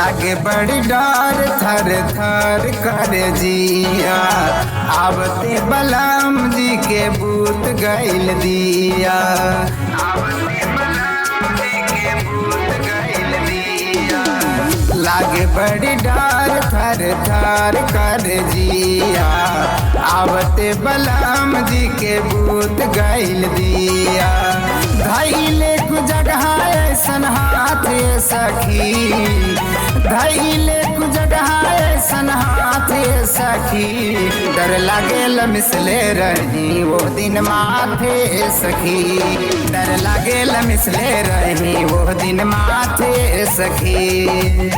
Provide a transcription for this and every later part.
लागे बड़ी डर थर थर कर जिया आवते बलराम जी के भूत गइल दिया आवते बलराम जी के भूत गइल दिया लागे बड़ी डर थर थर कर जिया आवते बलराम जी के भूत गइल दिया धैले कु जगह ऐसन हाथ सखी धैले कु जगह ऐसन हाथ सखी डर लागेल मिसले रही वो दिन माथे सखी डर लागेल मिसले रही वो दिन माथे सखी।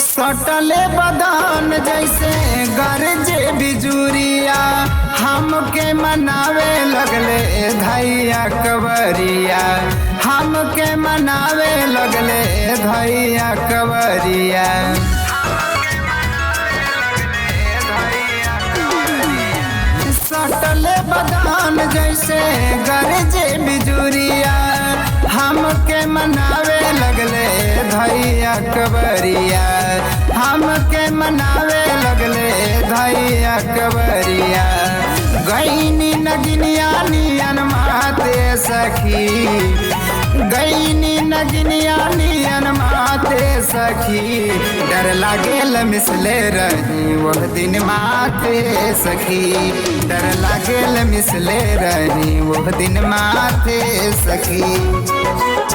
सटले बदान जैसे गरजे बिजुरिया हमके मनावे लगले धैया कवरिया हमके मनावे लगले धैया कवरिया सटले बदान जैसे गरजे बिजुरिया हमके मनावे लगले धैया कवरिया हमके मनावे लगले धैया कवरिया गईनी नगिनिया नियन माते सखी गईनी नगिनिया नियन माते सखी डर लागेल मिसले रही वह दिन माथे सखी डर लागेल मिसले रही वह दिन माथे सखी।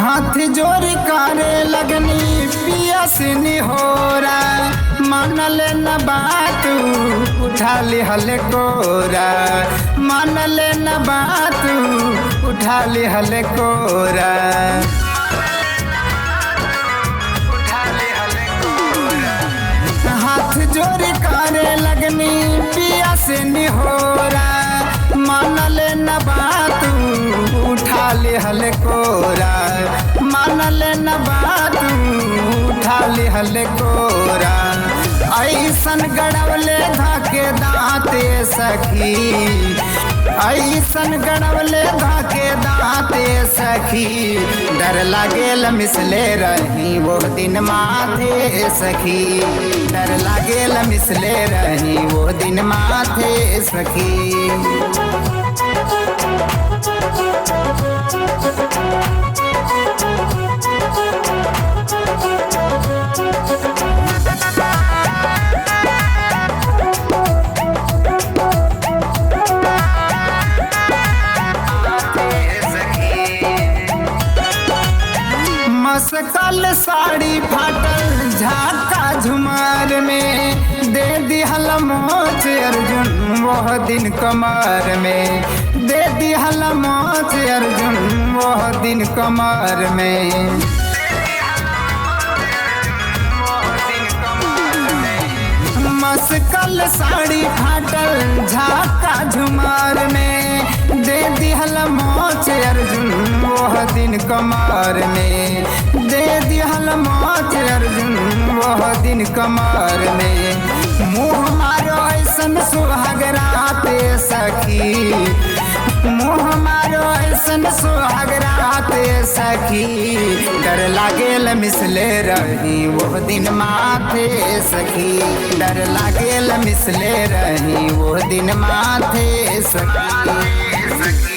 हाथ जोड़ करे लगनी पियसनी होरा मानल न बात उठा लिहल कोरा मानल न बात उठा लिहल कोरा हाथ जोड़ करे लगनी पियसनी होरा मानल न बात उठा लिहल कोरा मानल न बात उठा लिहल कोरा ऐसन गड़वले धाके दाँते सखी ऐसन गड़वले धाके दाँते सखी डर लागेल मिसले रही वो दिन माथे सखी डर लागेल मिसले रही वो दिन माथे सखी। मसकल साड़ी फाटल झाका झुमार में दे दिहल मोच अर्जुन वह दिन कमर में दे दिहल मोच अर्जुन वह दिन कमर में मसकल साड़ी फाटल झाका झुमार में दे दिहल मोच अर्जुन वह दिन कमर में दे दिहल मोच अर्जुन वह दिन कमर में मुँह मारो ऐसन सुहागराते सखी मुँह मारो ऐसन सुहागराते सखी डर लागेल मिसले रही वो दिन माथे सखी डर लागेल मिसले रही वो दिन माथे सखी।